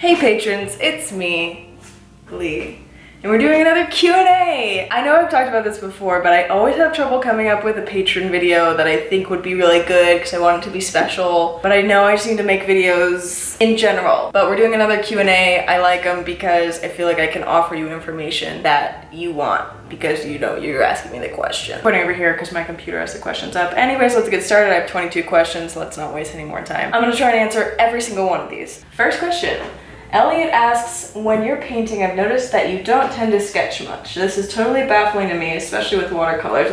Hey patrons, it's me, Lee, and we're doing another Q&A. I know I've talked about this before, but I always have trouble coming up with a patron video that I think would be really good because I want it to be special, but I know I just need to make videos in general. But we're doing another Q&A. I like them because I feel like I can offer you information that you want because you know you're asking me the question. I'm putting over here because my computer has the questions up. Anyways, let's get started. I have 22 questions. Let's not waste any more time. I'm gonna try and answer every single one of these. First question. Elliot asks, when you're painting, I've noticed that you don't tend to sketch much. This is totally baffling to me, especially with watercolors.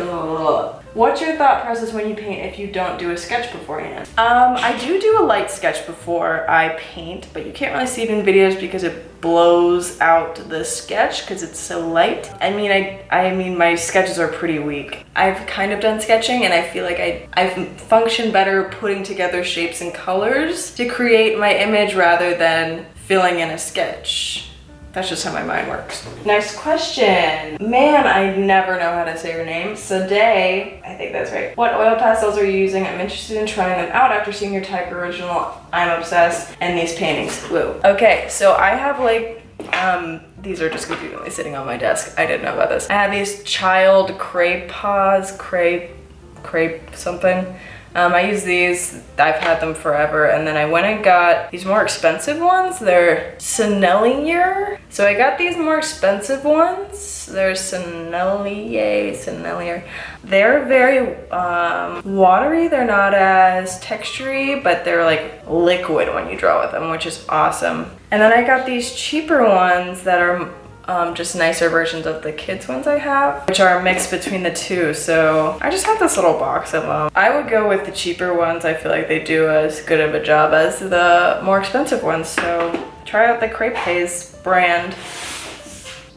What's your thought process when you paint if you don't do a sketch beforehand? I do a light sketch before I paint, but you can't really see it in videos because it blows out the sketch because it's so light. I mean my sketches are pretty weak. I've kind of done sketching and I feel like I function better putting together shapes and colors to create my image rather than filling in a sketch. That's just how my mind works. Next question. Man, I never know how to say your name. Sade, I think that's right. What oil pastels are you using? I'm interested in trying them out after seeing your Tiger original. I'm obsessed. And these paintings, woo. Okay, so I have like, these are just confusingly sitting on my desk. I didn't know about this. I have these child crepe something. I use these, I've had them forever, and then I went and got these more expensive ones. They're Sennelier. So I got these more expensive ones. They're Sennelier. They're very watery. They're not as textury, but they're like liquid when you draw with them, which is awesome. And then I got these cheaper ones that are just nicer versions of the kids ones I have, which are a mix between the two. So I just have this little box of them. I would go with the cheaper ones. I feel like they do as good of a job as the more expensive ones. So try out the Crepe Haze brand.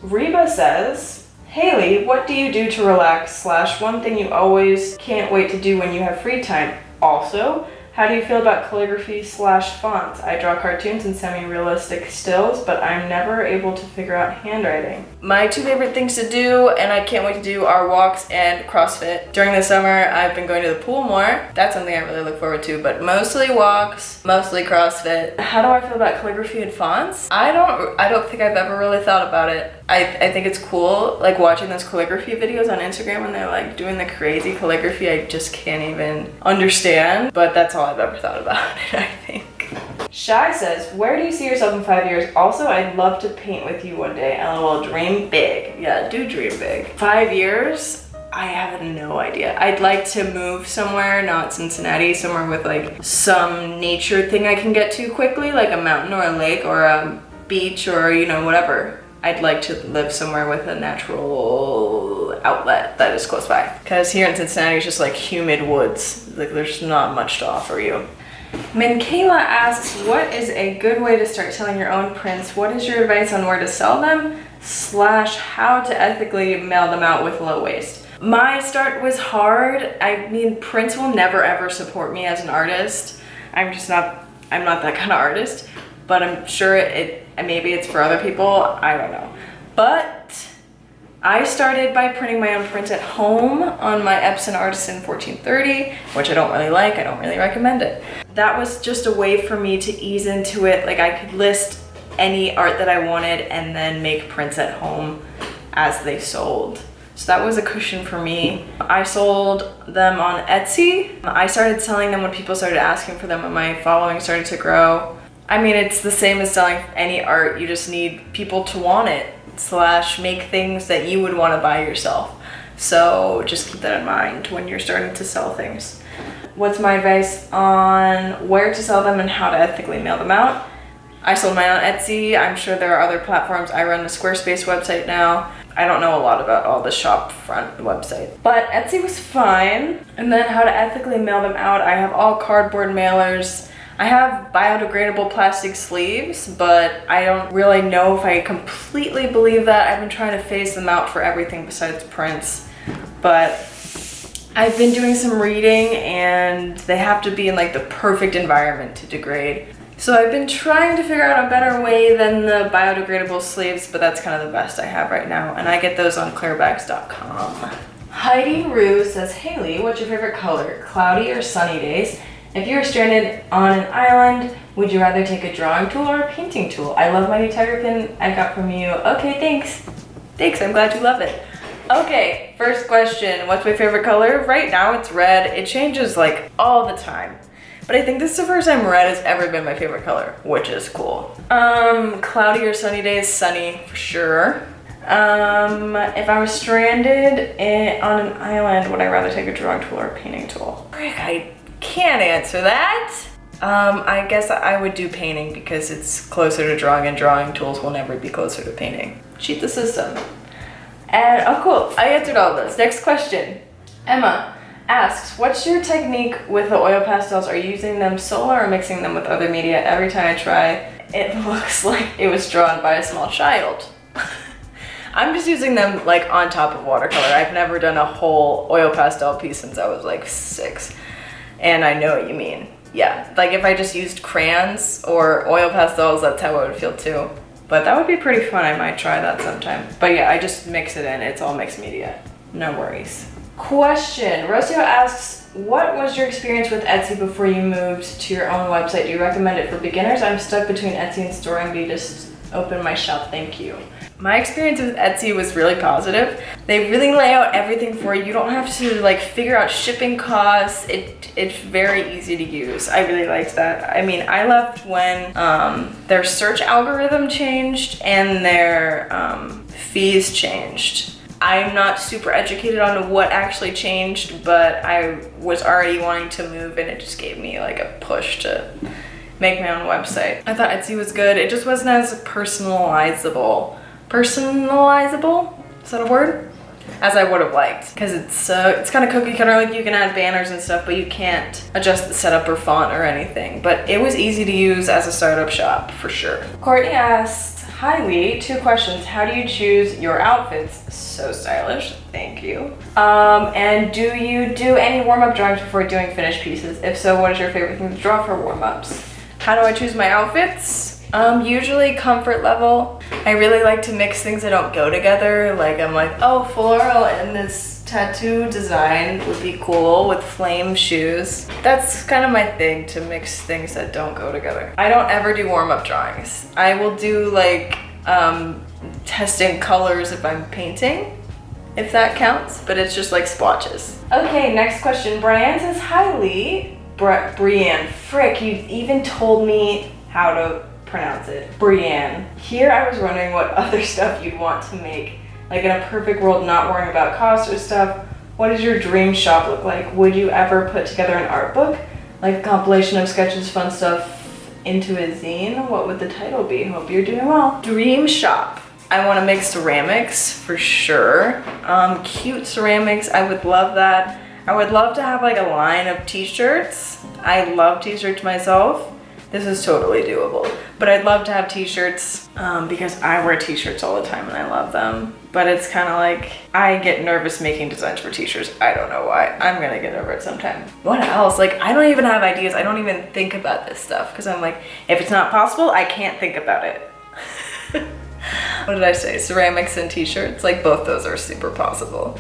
Reba says, Haley, what do you do to relax / one thing you always can't wait to do when you have free time? Also, how do you feel about calligraphy / fonts? I draw cartoons and semi-realistic stills, but I'm never able to figure out handwriting. My two favorite things to do, and I can't wait to do, are walks and CrossFit. During the summer, I've been going to the pool more. That's something I really look forward to, but mostly walks, mostly CrossFit. How do I feel about calligraphy and fonts? I don't think I've ever really thought about it. I think it's cool, like watching those calligraphy videos on Instagram when they're like doing the crazy calligraphy. I just can't even understand, but that's all I've ever thought about it, I think. Shy says, where do you see yourself in 5 years? Also, I'd love to paint with you one day. LOL, dream big. Yeah, do dream big. 5 years? I have no idea. I'd like to move somewhere, not Cincinnati, somewhere with like some nature thing I can get to quickly, like a mountain or a lake or a beach or, you know, whatever. I'd like to live somewhere with a natural outlet that is close by. Because here in Cincinnati, it's just like humid woods. Like there's not much to offer you. Michaela asks, what is a good way to start selling your own prints? What is your advice on where to sell them / how to ethically mail them out with low waste? My start was hard. I mean, prints will never ever support me as an artist. I'm not that kind of artist, but I'm sure maybe it's for other people, I don't know. But I started by printing my own prints at home on my Epson Artisan 1430, which I don't really like, I don't really recommend it. That was just a way for me to ease into it. Like I could list any art that I wanted and then make prints at home as they sold. So that was a cushion for me. I sold them on Etsy. I started selling them when people started asking for them and my following started to grow. I mean, it's the same as selling any art. You just need people to want it / make things that you would want to buy yourself. So just keep that in mind when you're starting to sell things. What's my advice on where to sell them and how to ethically mail them out? I sold mine on Etsy. I'm sure there are other platforms. I run the Squarespace website now. I don't know a lot about all the shop front websites, but Etsy was fine. And then how to ethically mail them out. I have all cardboard mailers. I have biodegradable plastic sleeves, but I don't really know if I completely believe that. I've been trying to phase them out for everything besides prints, but I've been doing some reading and they have to be in like the perfect environment to degrade. So I've been trying to figure out a better way than the biodegradable sleeves, but that's kind of the best I have right now, and I get those on clearbags.com. Heidi Rue says, Haley, what's your favorite color? Cloudy or sunny days? If you were stranded on an island, would you rather take a drawing tool or a painting tool? I love my new tiger pin I got from you. Okay, thanks. Thanks, I'm glad you love it. Okay, first question, what's my favorite color? Right now it's red. It changes like all the time. But I think this is the first time red has ever been my favorite color, which is cool. Cloudy or sunny days? Sunny, for sure. If I was stranded on an island, would I rather take a drawing tool or a painting tool? Frick, I can't answer that. I guess I would do painting because it's closer to drawing, and drawing tools will never be closer to painting. Cheat the system. And, oh cool, I answered all of those. Next question. Emma asks, what's your technique with the oil pastels? Are you using them solo or mixing them with other media? Every time I try, it looks like it was drawn by a small child. I'm just using them like on top of watercolor. I've never done a whole oil pastel piece since I was like 6. And I know what you mean. Yeah, like if I just used crayons or oil pastels, that's how it would feel too. But that would be pretty fun. I might try that sometime. But yeah, I just mix it in. It's all mixed media. No worries. Question. Rocio asks, what was your experience with Etsy before you moved to your own website? Do you recommend it for beginners? I'm stuck between Etsy and StoreMD. Just open my shop. Thank you. My experience with Etsy was really positive. They really lay out everything for you. You don't have to like figure out shipping costs. It's very easy to use. I really liked that. I mean, I loved when their search algorithm changed and their fees changed. I'm not super educated on what actually changed, but I was already wanting to move and it just gave me like a push to make my own website. I thought Etsy was good. It just wasn't as personalizable, is that a word? As I would have liked, because it's kind of cookie cutter, like you can add banners and stuff, but you can't adjust the setup or font or anything. But it was easy to use as a startup shop for sure. Courtney asked, hi Lee, 2 questions. How do you choose your outfits? So stylish, thank you. And do you do any warm-up drawings before doing finished pieces? If so, what is your favorite thing to draw for warm-ups? How do I choose my outfits? Usually comfort level. I really like to mix things that don't go together. Like I'm like, oh, floral and this tattoo design would be cool with flame shoes. That's kind of my thing, to mix things that don't go together. I don't ever do warm-up drawings. I will do like testing colors if I'm painting, if that counts, but it's just like splotches. Okay, next question. Brianne says, hi Lee. Brianne, frick, you even told me how to pronounce it. Brianne. Here I was wondering what other stuff you'd want to make. Like in a perfect world, not worrying about cost or stuff, what does your dream shop look like? Would you ever put together an art book? Like a compilation of sketches, fun stuff into a zine? What would the title be? Hope you're doing well. Dream shop. I want to make ceramics for sure. Cute ceramics, I would love that. I would love to have like a line of t-shirts. I love t-shirts myself. This is totally doable. But I'd love to have t-shirts because I wear t-shirts all the time and I love them. But it's kind of like, I get nervous making designs for t-shirts. I don't know why. I'm gonna get over it sometime. What else? Like, I don't even have ideas. I don't even think about this stuff because I'm like, if it's not possible, I can't think about it. What did I say? Ceramics and t-shirts? Like both those are super possible.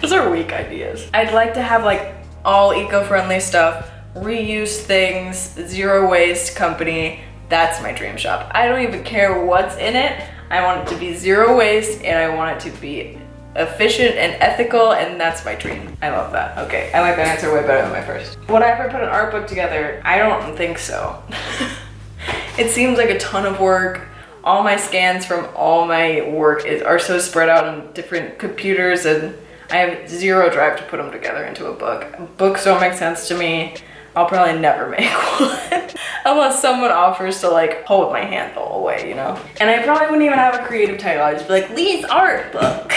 Those are weak ideas. I'd like to have like all eco-friendly stuff, reuse things, zero waste company. That's my dream shop. I don't even care what's in it. I want it to be zero waste and I want it to be efficient and ethical, and that's my dream. I love that. Okay, I like that answer way better than my first. Would I ever put an art book together? I don't think so. It seems like a ton of work. All my scans from all my work are so spread out on different computers and I have zero drive to put them together into a book. Books don't make sense to me. I'll probably never make one unless someone offers to like hold my hand the whole way, you know? And I probably wouldn't even have a creative title. I'd just be like, Lee's art book.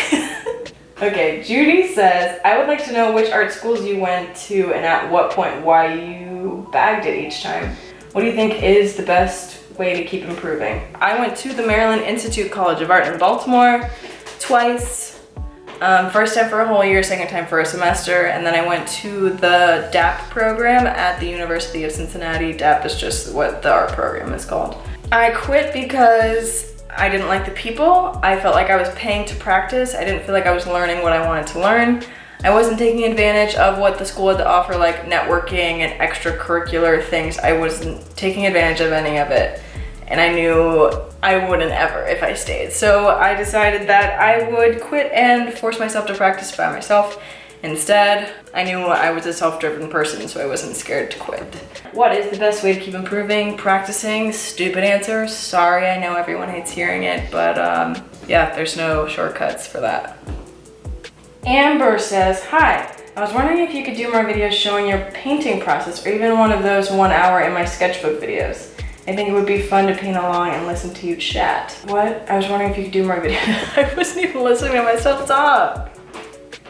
Okay, Judy says, I would like to know which art schools you went to and at what point why you bagged it each time. What do you think is the best way to keep improving? I went to the Maryland Institute College of Art in Baltimore twice. First time for a whole year, second time for a semester, and then I went to the DAP program at the University of Cincinnati. DAP is just what the art program is called. I quit because I didn't like the people. I felt like I was paying to practice. I didn't feel like I was learning what I wanted to learn. I wasn't taking advantage of what the school had to offer, like networking and extracurricular things. I wasn't taking advantage of any of it. And I knew I wouldn't ever if I stayed. So I decided that I would quit and force myself to practice by myself. Instead, I knew I was a self-driven person, so I wasn't scared to quit. What is the best way to keep improving? Practicing. Stupid answer. Sorry, I know everyone hates hearing it, but yeah, there's no shortcuts for that. Amber says, hi, I was wondering if you could do more videos showing your painting process, or even one of those 1 hour in my sketchbook videos. I think it would be fun to paint along and listen to you chat. What? I was wondering if you could do more videos. I wasn't even listening to myself talk.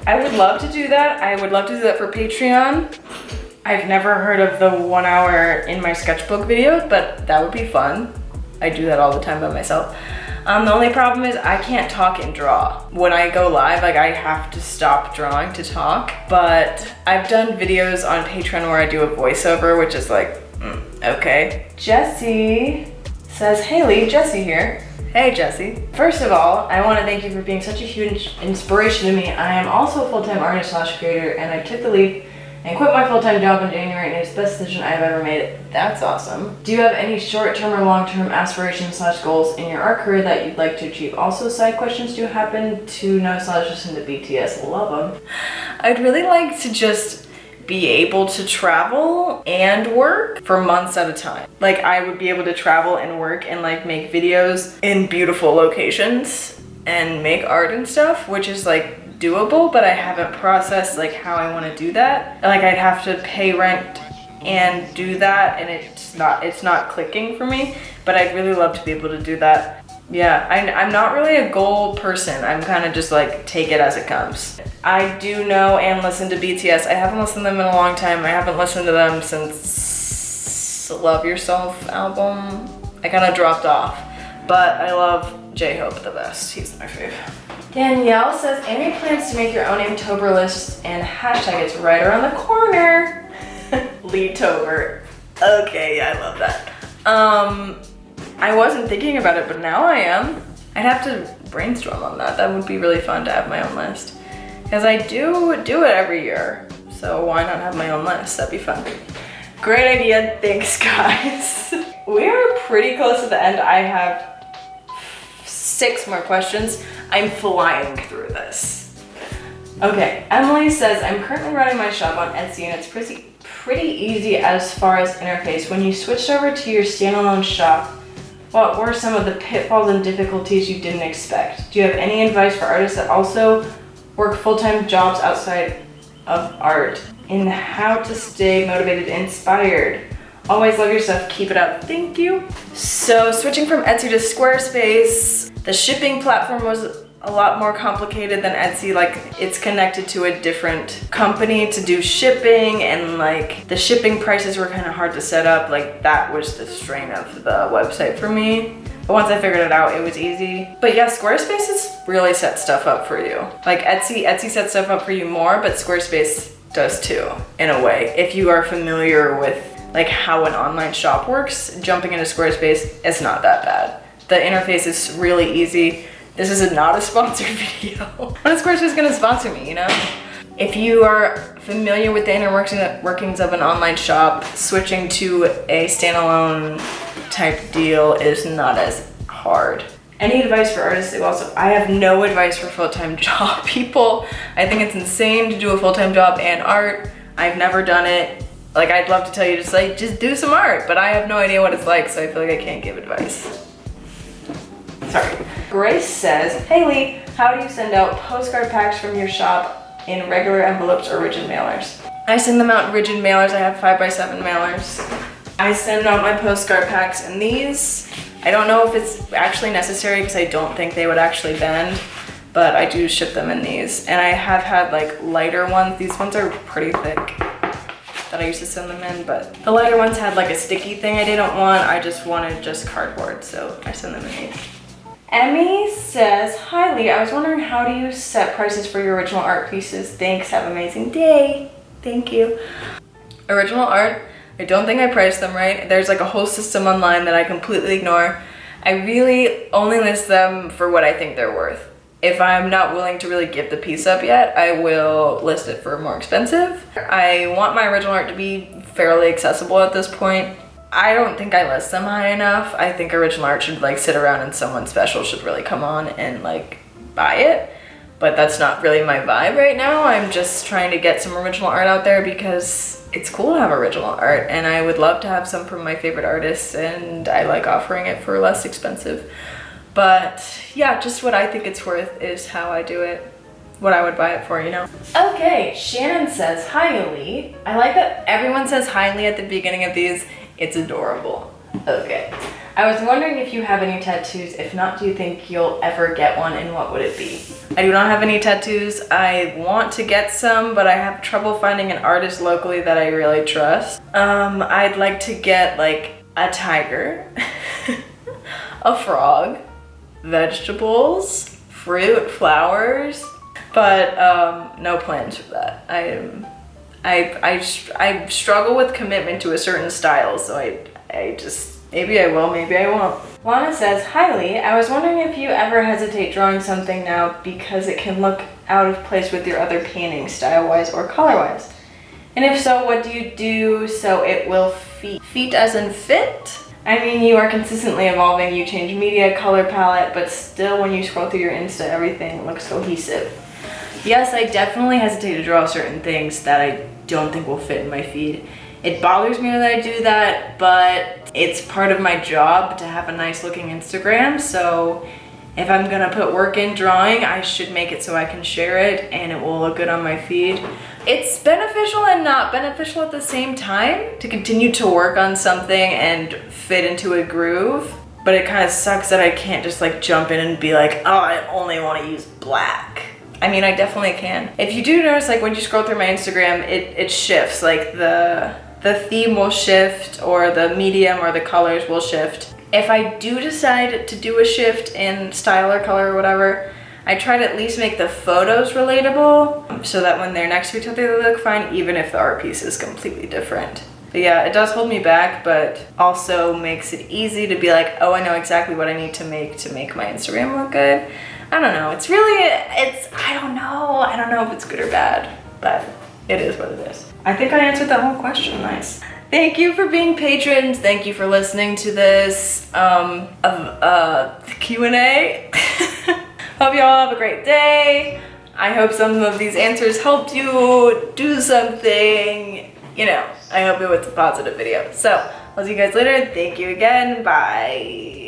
I would love to do that. I would love to do that for Patreon. I've never heard of the 1 hour in my sketchbook video, but that would be fun. I do that all the time by myself. The only problem is I can't talk and draw. When I go live, like I have to stop drawing to talk, but I've done videos on Patreon where I do a voiceover, which is like, okay. Jesse says, hey Lee, Jesse here. Hey Jesse. First of all, I want to thank you for being such a huge inspiration to me. I am also a full-time artist / creator, and I took the leap and quit my full-time job in January, and it's the best decision I've ever made. That's awesome. Do you have any short-term or long-term aspirations / goals in your art career that you'd like to achieve? Also, side questions, do you happen to know / listen to BTS? Love them. I'd really like to just be able to travel and work for months at a time. Like I would be able to travel and work and like make videos in beautiful locations and make art and stuff, which is like doable, but I haven't processed like how I want to do that. Like I'd have to pay rent and do that, and it's not clicking for me, but I'd really love to be able to do that. Yeah, I'm not really a goal person. I'm kind of just like take it as it comes. I do know and listen to BTS. I haven't listened to them in a long time. I haven't listened to them since Love Yourself album. I kind of dropped off, but I love J-Hope the best. He's my fave. Danielle says, any plans to make your own Inktober list and hashtag it's right around the corner. Leetober. Okay, yeah, I love that. I wasn't thinking about it, but now I am. I'd have to brainstorm on that. That would be really fun to have my own list. Because I do it every year. So why not have my own list? That'd be fun. Great idea, thanks guys. We are pretty close to the end. I have 6 more questions. I'm flying through this. Okay, Emily says, I'm currently running my shop on Etsy and it's pretty easy as far as interface. When you switched over to your standalone shop, what were some of the pitfalls and difficulties you didn't expect? Do you have any advice for artists that also work full-time jobs outside of art in how to stay motivated and inspired? Always love your stuff, keep it up, thank you. So switching from Etsy to Squarespace, the shipping platform was a lot more complicated than Etsy. Like it's connected to a different company to do shipping, and like the shipping prices were kind of hard to set up. Like that was the strain of the website for me. But once I figured it out, it was easy. But yeah, Squarespace has really set stuff up for you. Like Etsy sets stuff up for you more, but Squarespace does too, in a way. If you are familiar with like how an online shop works, jumping into Squarespace is not that bad. The interface is really easy. This is not a sponsored video. When is Squarespace gonna sponsor me, you know? If you are familiar with the inner workings of an online shop, switching to a standalone type deal is not as hard. Any advice for artists? I have no advice for full-time job people. I think it's insane to do a full-time job and art. I've never done it. Like I'd love to tell you just do some art, but I have no idea what it's like, so I feel like I can't give advice. Sorry. Grace says, hey Lee, how do you send out postcard packs from your shop in regular envelopes or rigid mailers? I send them out in rigid mailers. I have 5x7 mailers. I send out my postcard packs in these. I don't know if it's actually necessary because I don't think they would actually bend, but I do ship them in these. And I have had like lighter ones. These ones are pretty thick that I used to send them in, but the lighter ones had like a sticky thing I didn't want. I just wanted just cardboard, so I send them in these. Emmy says, hi Lee, I was wondering how do you set prices for your original art pieces? Thanks, have an amazing day. Thank you. Original art, I don't think I priced them right. There's like a whole system online that I completely ignore. I really only list them for what I think they're worth. if I'm not willing to really give the piece up yet, I will list it for more expensive. I want my original art to be fairly accessible at this point. I don't think I list them high enough. I think original art should like sit around and someone special should really come on and like buy it. But that's not really my vibe right now. I'm just trying to get some original art out there because it's cool to have original art, and I would love to have some from my favorite artists, and I like offering it for less expensive. But yeah, just what I think it's worth is how I do it, what I would buy it for, you know? Okay, Shannon says, hi Lee. I like that everyone says hi Lee at the beginning of these. It's adorable. Okay. I was wondering if you have any tattoos. If not, do you think you'll ever get one, and what would it be? I do not have any tattoos. I want to get some, but I have trouble finding an artist locally that I really trust. I'd like to get like a tiger, a frog, vegetables, fruit, flowers, but no plans for that. I struggle with commitment to a certain style, so I just, maybe I will, maybe I won't. Lana says, hi Lee, I was wondering if you ever hesitate drawing something now because it can look out of place with your other paintings, style-wise or color-wise. And if so, what do you do so it will fit as in fit? I mean, you are consistently evolving, you change media, color palette, but still when you scroll through your Insta, everything looks cohesive. Yes, I definitely hesitate to draw certain things that I don't think will fit in my feed. It bothers me that I do that, but it's part of my job to have a nice looking Instagram, so if I'm gonna put work in drawing, I should make it so I can share it and it will look good on my feed. It's beneficial and not beneficial at the same time to continue to work on something and fit into a groove, but it kind of sucks that I can't just like jump in and be like, oh, I only want to use black. I mean, I definitely can. If you do notice, like when you scroll through my Instagram, it shifts, like the theme will shift, or the medium or the colors will shift. If I do decide to do a shift in style or color or whatever, I try to at least make the photos relatable so that when they're next to each other, they look fine, even if the art piece is completely different. But yeah, it does hold me back, but also makes it easy to be like, oh, I know exactly what I need to make my Instagram look good. I don't know, I don't know if it's good or bad, but it is what it is. I think I answered that whole question, nice. Thank you for being patrons. Thank you for listening to this Q&A. Hope you all have a great day. I hope some of these answers helped you do something. You know, I hope it was a positive video. So, I'll see you guys later. Thank you again. Bye.